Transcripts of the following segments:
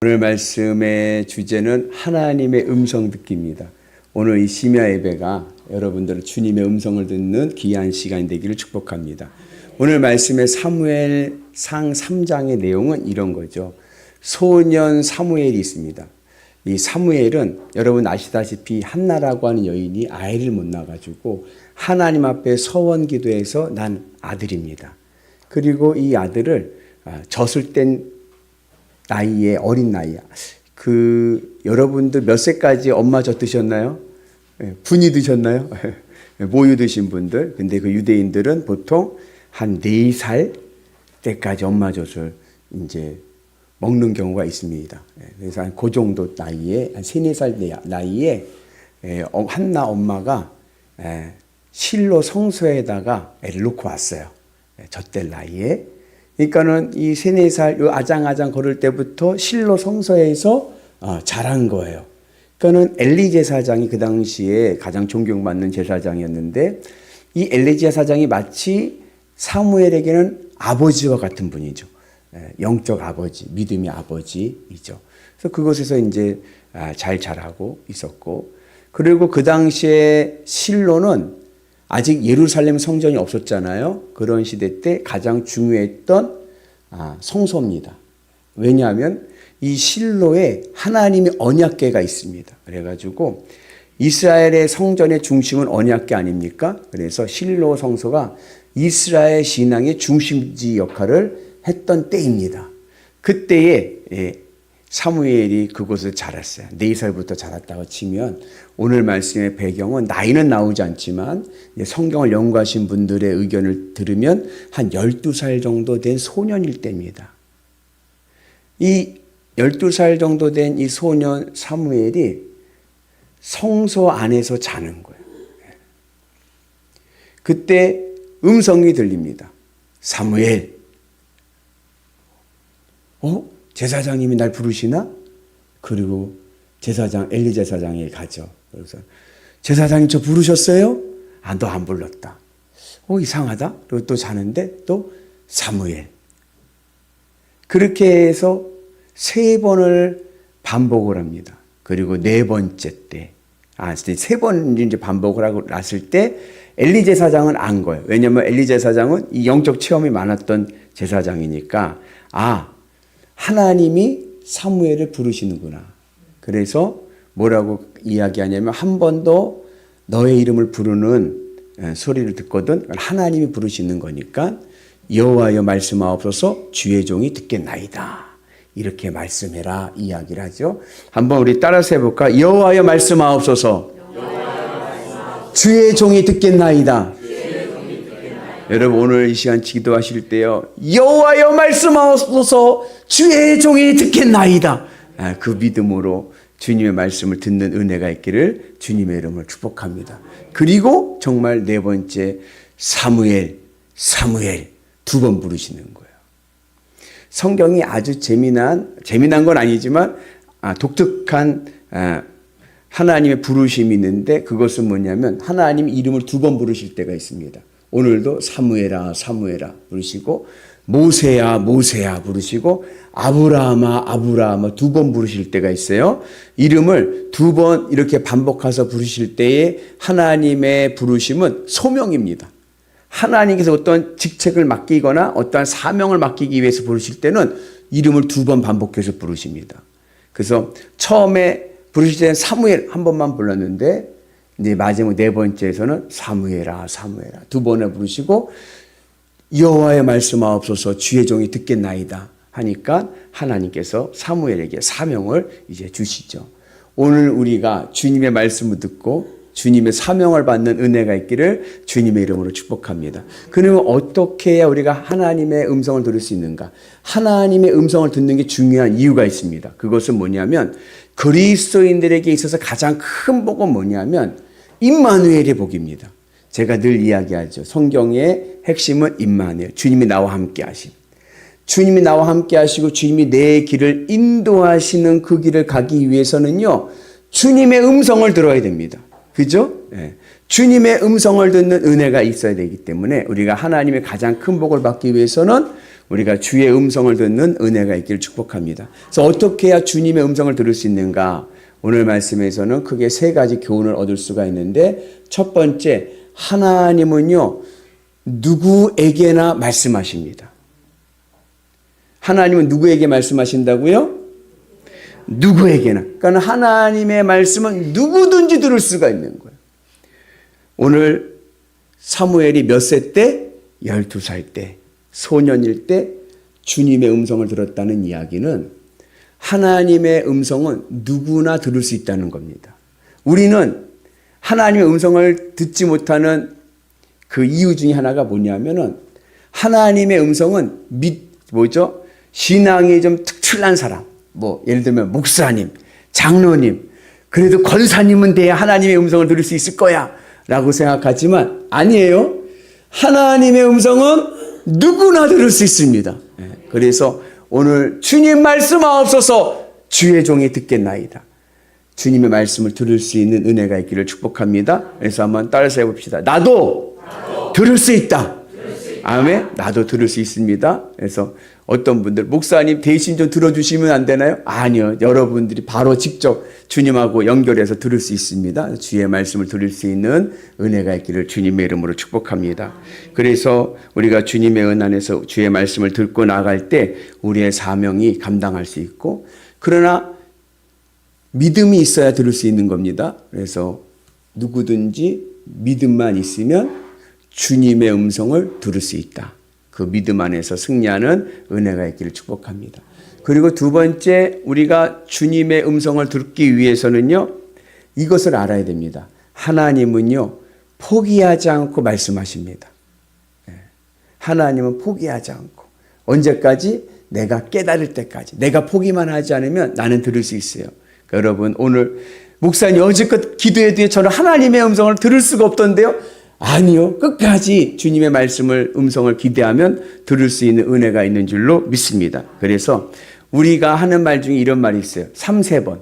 오늘 말씀의 주제는 하나님의 음성 듣기입니다. 오늘 이 심야 예배가 여러분들 주님의 음성을 듣는 귀한 시간이 되기를 축복합니다. 오늘 말씀의 사무엘상 3장의 내용은 이런 거죠. 소년 사무엘이 있습니다. 이 사무엘은 여러분 아시다시피 한나라고 하는 여인이 아이를 못 낳아가지고 하나님 앞에 서원 기도해서 난 아들입니다. 그리고 이 아들을 젖을 땐 나이에 어린 나이야. 여러분들 몇 세까지 엄마 젖 드셨나요? 분이 드셨나요? 모유 드신 분들. 근데 그 유대인들은 보통 한 4살 때까지 엄마 젖을 이제 먹는 경우가 있습니다. 그래서 한 그 정도 나이에, 한 3, 4살 나이에 한나 엄마가 실로 성소에다가 애를 놓고 왔어요. 젖될 나이에. 그러니까는 이 3, 4살 요 아장아장 걸을 때부터 실로 성소에서 자란 거예요. 그러니까는 엘리 제사장이 그 당시에 가장 존경받는 제사장이었는데 이 엘리 제사장이 마치 사무엘에게는 아버지와 같은 분이죠. 영적 아버지, 믿음의 아버지이죠. 그래서 그곳에서 이제 잘 자라고 있었고, 그리고 그 당시에 실로는 아직 예루살렘 성전이 없었잖아요. 그런 시대 때 가장 중요했던 성소입니다. 왜냐하면 이 실로에 하나님의 언약궤가 있습니다. 그래가지고 이스라엘의 성전의 중심은 언약궤 아닙니까? 그래서 실로 성소가 이스라엘 신앙의 중심지 역할을 했던 때입니다. 그때에 사무엘이 그곳을 자랐어요. 4살부터 자랐다고 치면 오늘 말씀의 배경은 나이는 나오지 않지만 성경을 연구하신 분들의 의견을 들으면 한 12살 정도 된 소년일 때입니다. 이 12살 정도 된 이 소년 사무엘이 성소 안에서 자는 거예요. 그때 음성이 들립니다. 사무엘. 제사장님이 날 부르시나? 그리고 제사장, 엘리 제사장에 가죠. 그래서 제사장님 저 부르셨어요? 너 안 불렀다. 이상하다. 그리고 또 자는데 또 사무엘. 그렇게 해서 3번을 반복을 합니다. 그리고 4번째 때, 3번 이제 반복을 하고 났을 때 엘리 제사장은 안 거예요. 왜냐하면 엘리 제사장은 이 영적 체험이 많았던 제사장이니까 하나님이 사무엘을 부르시는구나. 그래서 뭐라고 이야기하냐면 한 번도 너의 이름을 부르는 소리를 듣거든 하나님이 부르시는 거니까 여호와여 말씀하옵소서 주의 종이 듣겠나이다. 이렇게 말씀해라 이야기를 하죠. 한번 우리 따라서 해볼까? 여호와여 말씀하옵소서 주의 종이 듣겠나이다. 여러분 오늘 이 시간 기도하실 때요. 여호와여 말씀하옵소서 주의 종이 듣겠나이다. 그 믿음으로 주님의 말씀을 듣는 은혜가 있기를 주님의 이름으로 축복합니다. 그리고 정말 4번째 사무엘 2번 부르시는 거예요. 성경이 아주 재미난 건 아니지만 독특한 하나님의 부르심이 있는데 그것은 뭐냐면 하나님 이름을 2번 부르실 때가 있습니다. 오늘도 사무엘아 부르시고 모세야 부르시고 아브라함아 2번 부르실 때가 있어요. 이름을 2번 이렇게 반복해서 부르실 때에 하나님의 부르심은 소명입니다. 하나님께서 어떤 직책을 맡기거나 어떠한 사명을 맡기기 위해서 부르실 때는 이름을 2번 반복해서 부르십니다. 그래서 처음에 부르실 때는 사무엘 한 번만 불렀는데 이제 마지막 4번째에서는 사무엘아 2번을 부르시고 여호와의 말씀하옵소서 주의 종이 듣겠나이다 하니까 하나님께서 사무엘에게 사명을 이제 주시죠. 오늘 우리가 주님의 말씀을 듣고 주님의 사명을 받는 은혜가 있기를 주님의 이름으로 축복합니다. 그러면 어떻게 해야 우리가 하나님의 음성을 들을 수 있는가? 하나님의 음성을 듣는 게 중요한 이유가 있습니다. 그것은 뭐냐면 그리스도인들에게 있어서 가장 큰 복은 뭐냐면 임마누엘의 복입니다. 제가 늘 이야기하죠. 성경의 핵심은 임마누엘, 주님이 나와 함께 하심. 주님이 나와 함께 하시고 주님이 내 길을 인도하시는 그 길을 가기 위해서는요. 주님의 음성을 들어야 됩니다. 그죠? 주님의 음성을 듣는 은혜가 있어야 되기 때문에 우리가 하나님의 가장 큰 복을 받기 위해서는 우리가 주의 음성을 듣는 은혜가 있기를 축복합니다. 그래서 어떻게 해야 주님의 음성을 들을 수 있는가? 오늘 말씀에서는 크게 세 가지 교훈을 얻을 수가 있는데, 첫 번째, 하나님은요 누구에게나 말씀하십니다. 하나님은 누구에게 말씀하신다고요? 누구에게나. 그러니까 하나님의 말씀은 누구든지 들을 수가 있는 거예요. 오늘 사무엘이 몇 세 때? 12살 때, 소년일 때 주님의 음성을 들었다는 이야기는 하나님의 음성은 누구나 들을 수 있다는 겁니다. 우리는 하나님의 음성을 듣지 못하는 그 이유 중에 하나가 뭐냐면은, 하나님의 음성은 신앙이 좀 특출난 사람, 예를 들면 목사님, 장로님, 그래도 권사님은 돼야 하나님의 음성을 들을 수 있을 거야 라고 생각하지만 아니에요. 하나님의 음성은 누구나 들을 수 있습니다. 그래서 오늘 주님 말씀하옵소서 주의 종이 듣겠나이다. 주님의 말씀을 들을 수 있는 은혜가 있기를 축복합니다. 그래서 한번 따라서 해봅시다. 나도 들을 수 있다. 아멘. 나도 들을 수 있습니다. 그래서 어떤 분들, 목사님 대신 좀 들어주시면 안 되나요? 아니요. 여러분들이 바로 직접 주님하고 연결해서 들을 수 있습니다. 주의 말씀을 들을 수 있는 은혜가 있기를 주님의 이름으로 축복합니다. 그래서 우리가 주님의 은 안에서 주의 말씀을 듣고 나갈 때 우리의 사명이 감당할 수 있고, 그러나 믿음이 있어야 들을 수 있는 겁니다. 그래서 누구든지 믿음만 있으면 주님의 음성을 들을 수 있다. 그 믿음 안에서 승리하는 은혜가 있기를 축복합니다. 그리고 두 번째, 우리가 주님의 음성을 듣기 위해서는요, 이것을 알아야 됩니다. 하나님은요, 포기하지 않고 말씀하십니다. 하나님은 포기하지 않고, 언제까지? 내가 깨달을 때까지. 내가 포기만 하지 않으면 나는 들을 수 있어요. 그러니까 여러분, 오늘 목사님 여지껏 기도해도 저는 하나님의 음성을 들을 수가 없던데요. 아니요. 끝까지 주님의 음성을 기대하면 들을 수 있는 은혜가 있는 줄로 믿습니다. 그래서 우리가 하는 말 중에 이런 말이 있어요. 3-4번.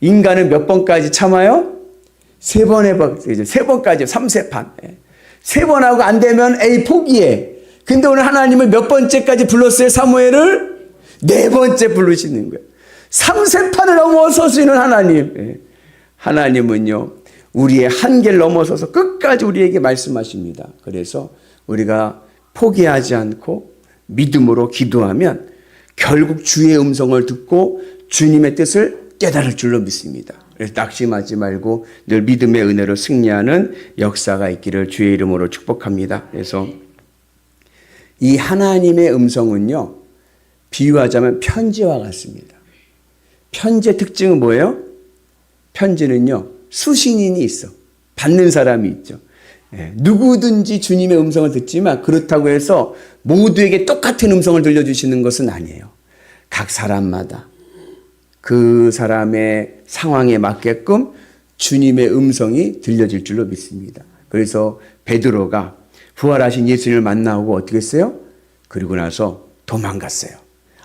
인간은 몇 번까지 참아요? 3번 해봐. 3번까지 3세판. 3번 하고 안 되면 에이 포기해. 근데 오늘 하나님은 몇 번째까지 불렀어요? 사무엘을 4번째 부르시는 거예요. 3세판을 넘어서시는 하나님. 하나님은요, 우리의 한계를 넘어서서 끝까지 우리에게 말씀하십니다. 그래서 우리가 포기하지 않고 믿음으로 기도하면 결국 주의 음성을 듣고 주님의 뜻을 깨달을 줄로 믿습니다. 그래서 낙심하지 말고 늘 믿음의 은혜로 승리하는 역사가 있기를 주의 이름으로 축복합니다. 그래서 이 하나님의 음성은요, 비유하자면 편지와 같습니다. 편지의 특징은 뭐예요? 편지는요, 수신인이 있어. 받는 사람이 있죠. 누구든지 주님의 음성을 듣지만 그렇다고 해서 모두에게 똑같은 음성을 들려주시는 것은 아니에요. 각 사람마다 그 사람의 상황에 맞게끔 주님의 음성이 들려질 줄로 믿습니다. 그래서 베드로가 부활하신 예수님을 만나고 어떻게 했어요? 그리고 나서 도망갔어요.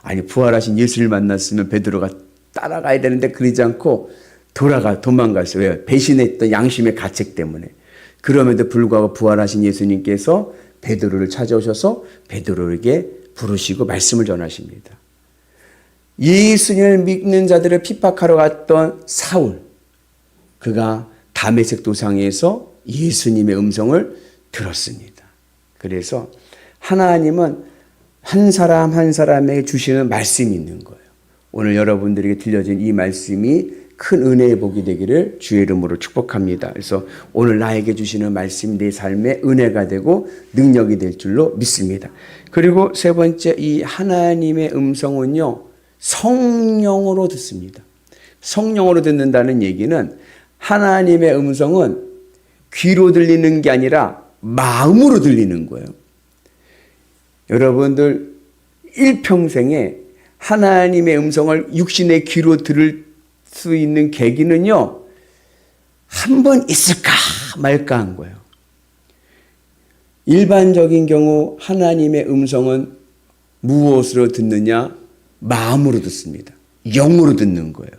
아니, 부활하신 예수님을 만났으면 베드로가 따라가야 되는데 그러지 않고 도망갔어요. 왜요? 배신했던 양심의 가책 때문에. 그럼에도 불구하고 부활하신 예수님께서 베드로를 찾아오셔서 베드로에게 부르시고 말씀을 전하십니다. 예수님을 믿는 자들을 핍박하러 갔던 사울, 그가 다메섹 도상에서 예수님의 음성을 들었습니다. 그래서 하나님은 한 사람 한 사람에게 주시는 말씀이 있는 거예요. 오늘 여러분들에게 들려진 이 말씀이 큰 은혜의 복이 되기를 주의 이름으로 축복합니다. 그래서 오늘 나에게 주시는 말씀이 내 삶에 은혜가 되고 능력이 될 줄로 믿습니다. 그리고 세 번째, 이 하나님의 음성은요, 성령으로 듣습니다. 성령으로 듣는다는 얘기는 하나님의 음성은 귀로 들리는 게 아니라 마음으로 들리는 거예요. 여러분들 일평생에 하나님의 음성을 육신의 귀로 들을 수 있는 계기는요, 한 번 있을까 말까 한 거예요. 일반적인 경우 하나님의 음성은 무엇으로 듣느냐? 마음으로 듣습니다. 영으로 듣는 거예요.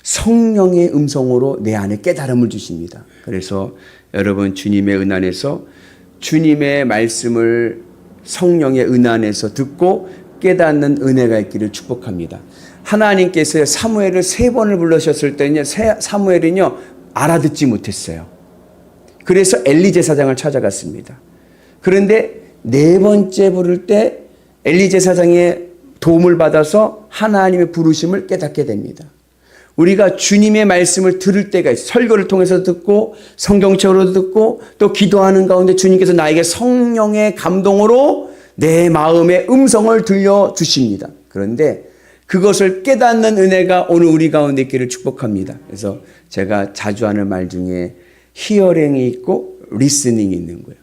성령의 음성으로 내 안에 깨달음을 주십니다. 그래서 여러분, 주님의 은 안에서 주님의 말씀을 성령의 은혜 안에서 듣고 깨닫는 은혜가 있기를 축복합니다. 하나님께서 사무엘을 3번을 부르셨을 때는요, 사무엘은요, 알아듣지 못했어요. 그래서 엘리 제사장을 찾아갔습니다. 그런데 4번째 부를 때 엘리 제사장의 도움을 받아서 하나님의 부르심을 깨닫게 됩니다. 우리가 주님의 말씀을 들을 때가 있어요. 설교를 통해서 듣고 성경책으로 듣고 또 기도하는 가운데 주님께서 나에게 성령의 감동으로 내 마음의 음성을 들려주십니다. 그런데 그것을 깨닫는 은혜가 오늘 우리 가운데 있기를 축복합니다. 그래서 제가 자주 하는 말 중에 히어링이 있고 리스닝이 있는 거예요.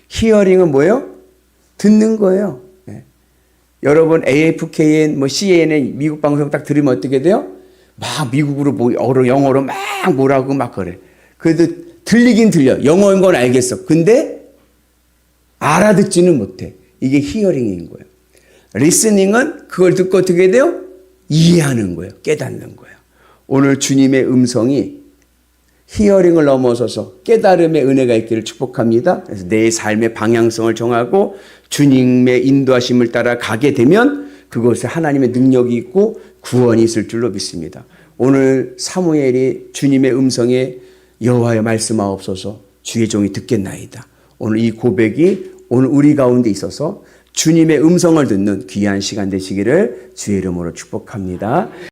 히어링은 뭐예요? 듣는 거예요. 네. 여러분 AFKN, CNN 미국 방송 딱 들으면 어떻게 돼요? 막 미국으로 영어로 막 뭐라고 막 그래. 그래도 들리긴 들려. 영어인 건 알겠어. 근데 알아듣지는 못해. 이게 히어링인 거예요. 리스닝은 그걸 듣고 어떻게 돼요? 이해하는 거예요. 깨닫는 거예요. 오늘 주님의 음성이 히어링을 넘어서서 깨달음의 은혜가 있기를 축복합니다. 그래서 내 삶의 방향성을 정하고 주님의 인도하심을 따라 가게 되면 그것에 하나님의 능력이 있고 구원이 있을 줄로 믿습니다. 오늘 사무엘이 주님의 음성에 여호와여 말씀하옵소서 주의 종이 듣겠나이다. 오늘 이 고백이 오늘 우리 가운데 있어서 주님의 음성을 듣는 귀한 시간 되시기를 주의 이름으로 축복합니다.